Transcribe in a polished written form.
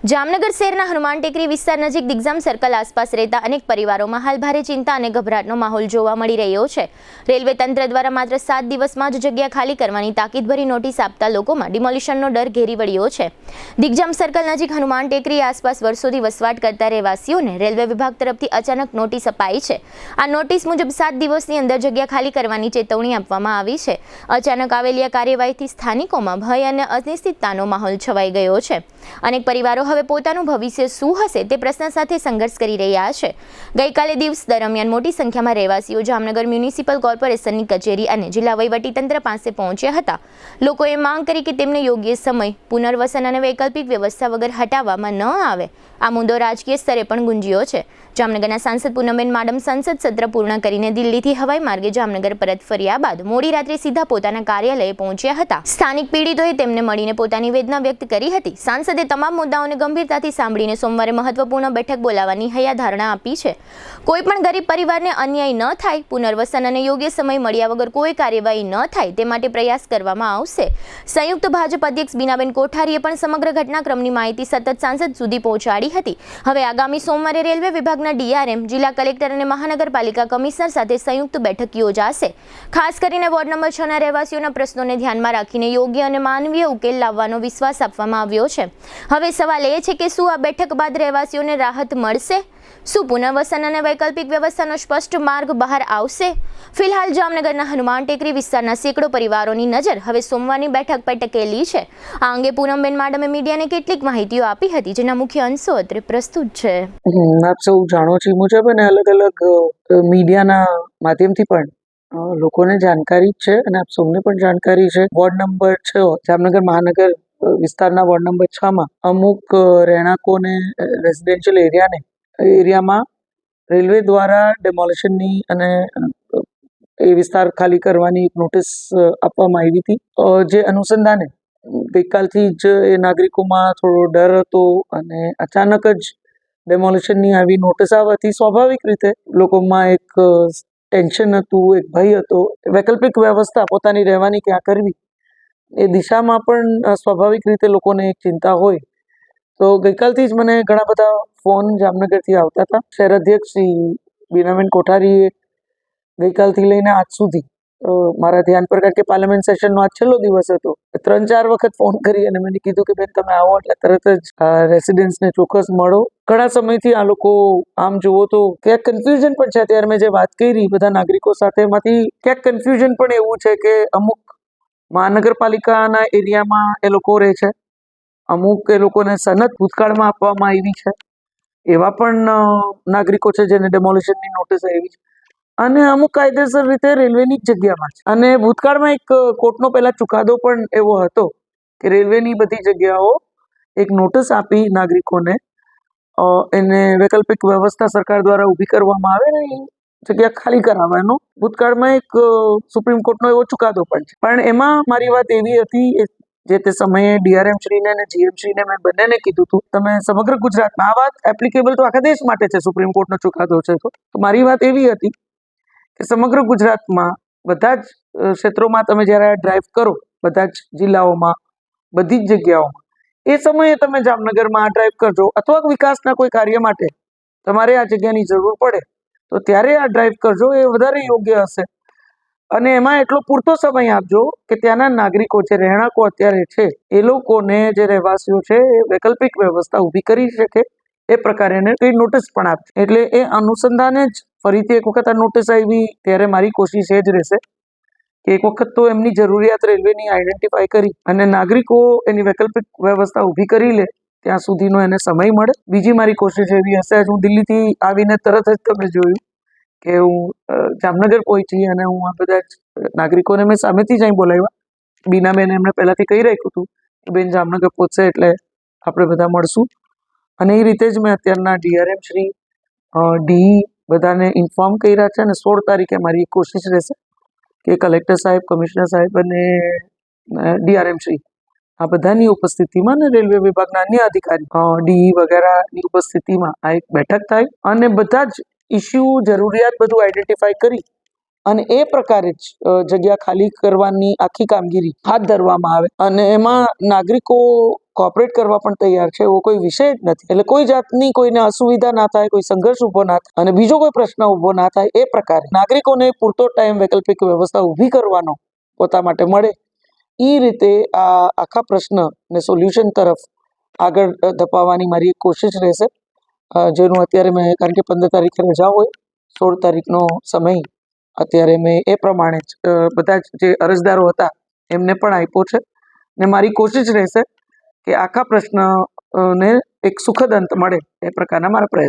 જામનગર શહેરના હનુમાન ટેકરી વિસ્તાર નજીક દિગ્જામ સર્કલ આસપાસ રહેતા અનેક પરિવારોમાં હાલ ભારે ચિંતા અને ગભરાટનો માહોલ જોવા મળી રહ્યો છે। રેલવે તંત્ર દ્વારા માત્ર 7 દિવસમાં જ જગ્યા ખાલી કરવાની તાકીદભરી નોટિસ આપતા લોકોમાં ડિમોલિશનનો ડર ઘેરી વળ્યો છે। દિગ્જામ સર્કલ નજીક હનુમાન ટેકરી આસપાસ વર્ષોથી વસવાટ કરતા રહેવાસીઓને રેલવે વિભાગ તરફથી અચાનક નોટિસ અપાઈ છે। આ નોટિસ મુજબ 7 દિવસની અંદર જગ્યા ખાલી કરવાની ચેતવણી આપવામાં આવી છે। અચાનક આવેલી આ કાર્યવાહીથી સ્થાનિકોમાં ભય અને અનિશ્ચિતતાનો માહોલ છવાઈ ગયો છે। અનેક પરિવારો હવે પોતાનું ભવિષ્ય શું હશે તે પ્રશ્ન સાથે સંઘર્ષ કરી રહ્યા છે। ગઈકાલે દિવસ દરમિયાન મોટી સંખ્યામાં રહેવાસીઓ જામનગર મ્યુનિસિપલ કોર્પોરેશનની કચેરી અને જિલ્લા વહીવટીતંત્ર પાસે પહોંચ્યા હતા। લોકોએ માંગ કરી કે તેમને યોગ્ય સમય પુનર્વસન અને વૈકલ્પિક વ્યવસ્થા વગર હટાવવામાં ન આવે। આ મુદ્દો રાજકીય સ્તરે પણ ગુંજ્યો છે। જામનગરના સાંસદ પૂનમબેન માડમ સંસદ સત્ર પૂર્ણ કરીને દિલ્હીથી હવાઈ માર્ગે જામનગર પરત ફર્યા બાદ મોડી રાત્રે સીધા પોતાના કાર્યાલયે પહોંચ્યા હતા। સ્થાનિક પીડિતોએ તેમને મળીને પોતાની વેદના વ્યક્ત કરી હતી। સાંસદે તમામ મુદ્દાઓને ગંભીરતાથી સાંભળીને સોમવારે મહત્વપૂર્ણ બેઠક બોલાવવાની હૈયાધારણા આપી છે। કોઈપણ ગરીબ પરિવારને અન્યાય ન થાય, પુનર્વસન અને યોગ્ય સમય મળ્યા વગર કોઈ કાર્યવાહી ન થાય તે માટે પ્રયાસ કરવામાં આવશે। સંયુક્ત ભાજપ અધ્યક્ષ બીનાબેન કોઠારીએ પણ સમગ્ર ઘટનાક્રમની માહિતી સતત સાંસદ સુધી પહોંચાડી હતી। હવે આગામી સોમવારે રેલવે વિભાગના ડીઆરએમ, જિલ્લા કલેક્ટર અને મહાનગરપાલિકા કમિશનર સાથે સંયુક્ત બેઠક યોજાશે। ખાસ કરીને વોર્ડ નંબર 6 ના રહેવાસીઓના પ્રશ્નોને ધ્યાનમાં રાખીને યોગ્ય અને માનવીય ઉકેલ લાવવાનો વિશ્વાસ આપવામાં આવ્યો છે। હવે સવાલ એ છે કે શું આ બેઠક બાદ રહેવાસીઓને રાહત મળશે? શું પુનર્વસન અને વૈકલ્પિક વ્યવસ્થાનો સ્પષ્ટ માર્ગ બહાર આવશે? ફિલહાલ જામનગરના હનુમાન ટેકરી વિસ્તારના સેંકડો પરિવારોની નજર હવે સોમવારની બેઠક પર ટકેલી છે। આ અંગે પૂનમબેન માડમે મીડિયાને કેટલીક માહિતીઓ આપી હતી, જેના મુખ્ય અંશો અત્રે પ્રસ્તુત છે। આપ સૌ જાણો છો મુજબ અને અલગ અલગ મીડિયાના માધ્યમથી પણ લોકોને જાણકારી છે અને આપ સૌને પણ જાણકારી છે। વોર્ડ નંબર 6 જામનગર મહાનગર વિસ્તારના વોર્ડ નંબર 6 માં અમુક રહેણાંકોને રેસિડેન્શિયલ એરિયામાં રેલવે દ્વારા ડેમોલિશનની અને એ વિસ્તાર ખાલી કરવાની એક નોટિસ આપવામાં આવી હતી, જે અનુસંધાને ગઈકાલથી જ એ નાગરિકોમાં થોડો ડર હતો અને અચાનક જ ડેમોલિશનની આવી નોટિસ આવવાથી સ્વાભાવિક રીતે લોકોમાં એક ટેન્શન હતું, એક ભય હતો। વૈકલ્પિક વ્યવસ્થા પોતાની રહેવાની ક્યાં કરવી એ દિશામાં પણ સ્વાભાવિક રીતે લોકોને એક ચિંતા હોય। તો ગઈકાલથી જ મને ઘણા બધા ફોન જામનગરથી આવતા હતા। શહેર અધ્યક્ષ શ્રી બીનાબેન કોઠારીએ ગઈકાલથી લઈને આજ સુધી મારા ધ્યાન પર, કારણ કે પાર્લામેન્ટ સેશનનો આજ છેલ્લો દિવસ હતો, 3-4 વખત ફોન કરી અને મેં કીધું કે બેન તમે આવો એટલે તરત જ રેસિડેન્ટ્સને ચોક્કસ મળો। ઘણા સમયથી આ લોકો આમ જુઓ તો ક્યાંક કન્ફ્યુઝન પણ છે। અત્યારે મેં જે વાત કરી બધા નાગરિકો સાથે, એમાંથી ક્યાંક કન્ફ્યુઝન પણ એવું છે કે અમુક મહાનગરપાલિકાના એરિયામાં એ લોકો રહે છે, અમુક એ લોકોને સનદ ભૂતકાળમાં આપવામાં આવી છે, એવા પણ નાગરિકો છે જેને ડેમોલિશનની નોટિસ આવી છે, અને અમુક કાયદેસર રીતે રેલવેની જ જગ્યામાં છે। અને ભૂતકાળમાં એક કોર્ટનો પહેલા ચુકાદો પણ એવો હતો કે રેલવેની બધી જગ્યાઓ એક નોટિસ આપી નાગરિકોને એને વૈકલ્પિક વ્યવસ્થા સરકાર દ્વારા ઊભી કરવામાં આવે ને એ જગ્યા ખાલી કરાવવાનો ભૂતકાળમાં એક સુપ્રીમ કોર્ટનો એવો ચુકાદો પણ છે। પણ એમાં મારી વાત એવી હતી, જે તે સમયે ડીઆરએમ શ્રીને અને જીએમ શ્રીને મેં બંનેને કીધું હતું, તમે સમગ્ર ગુજરાતમાં, આ વાત એપ્લિકેબલ તો આખા દેશ માટે છે, સુપ્રીમ કોર્ટનો ચુકાદો છે તો મારી વાત એવી હતી કે સમગ્ર ગુજરાતમાં બધા જ ક્ષેત્રોમાં તમે જ્યારે ડ્રાઈવ કરો, બધા જ જિલ્લાઓમાં, બધી જ જગ્યાઓમાં, એ સમયે તમે જામનગરમાં ડ્રાઈવ કરજો, અથવા વિકાસના કોઈ કાર્ય માટે તમારે આ જગ્યાની જરૂર પડે તો ત્યારે આ ડ્રાઈવ કરજો, એ વધારે યોગ્ય હશે। અને એમાં એટલો પૂરતો સમય આપજો કે ત્યાંના નાગરિકો, જે રહેણાંકો અત્યારે છે, એ લોકોને, જે રહેવાસીઓ છે, એ વૈકલ્પિક વ્યવસ્થા ઊભી કરી શકે એ પ્રકારે કઈ નોટિસ પણ આપજો। એટલે એ અનુસંધાને જ ફરીથી એક વખત આ નોટિસ આવી ત્યારે મારી કોશિશ એ જ રહેશે કે એક વખત તો એમની જરૂરિયાત રેલવેની આઈડેન્ટિફાઈ કરી અને નાગરિકો એની વૈકલ્પિક વ્યવસ્થા ઊભી કરી લે ત્યાં સુધીનો એને સમય મળે। બીજી મારી કોશિશ એવી હશે, હું દિલ્હીથી આવીને તરત જ તમે જોયું કે હું જામનગર પહોંચી અને હું આ બધા જ નાગરિકોને મેં સામેથી જ અહીં બોલાવ્યા। બીનાબેન એમને પહેલાથી કહી રાખ્યું હતું કે બેન જામનગર પહોંચશે એટલે આપણે બધા મળશું, અને એ રીતે જ મેં અત્યારના ડીઆરએમ શ્રી, ડી બધાને ઇન્ફોર્મ કર્યા છે। અને 16 તારીખે મારી એક કોશિશ રહેશે કે કલેક્ટર સાહેબ, કમિશનર સાહેબ અને ડીઆરએમ શ્રી આ બધાની ઉપસ્થિતિમાં અને રેલવે વિભાગના અન્ય અધિકારી, ડી વગેરેની ઉપસ્થિતિમાં આ એક બેઠક થાય અને બધા જ ઇસ્યુ, જરૂરિયાત બધું આઈડેન્ટિફાઈ કરી અને એ પ્રકારે જ જગ્યા ખાલી કરવાની આખી કામગીરી હાથ ધરવામાં આવે અને એમાં નાગરિકો કોઓપરેટ કરવા પણ તૈયાર છે, એવો કોઈ વિષય જ નથી. એટલે કોઈ જાતની કોઈને અસુવિધા ના થાય, કોઈ સંઘર્ષ ઊભો ના થાય અને બીજો કોઈ પ્રશ્ન ઊભો ના થાય, એ પ્રકારે નાગરિકોને પૂરતો ટાઈમ વૈકલ્પિક વ્યવસ્થા ઊભી કરવાનો પોતા માટે મળે, એ રીતે આ આખા પ્રશ્નને સોલ્યુશન તરફ આગળ ધપાવવાની મારી એક કોશિશ રહેશે, જેનું અત્યારે મેં, કારણ કે 15 તારીખે રજા હોય, 16 તારીખનો સમય અત્યારે મેં એ પ્રમાણે જ બધા જ જે અરજદારો હતા એમને પણ આપ્યો છે ને મારી કોશિશ રહેશે કે આખા પ્રશ્નને એક સુખદ અંત મળે એ પ્રકારના મારા પ્રયત્ન.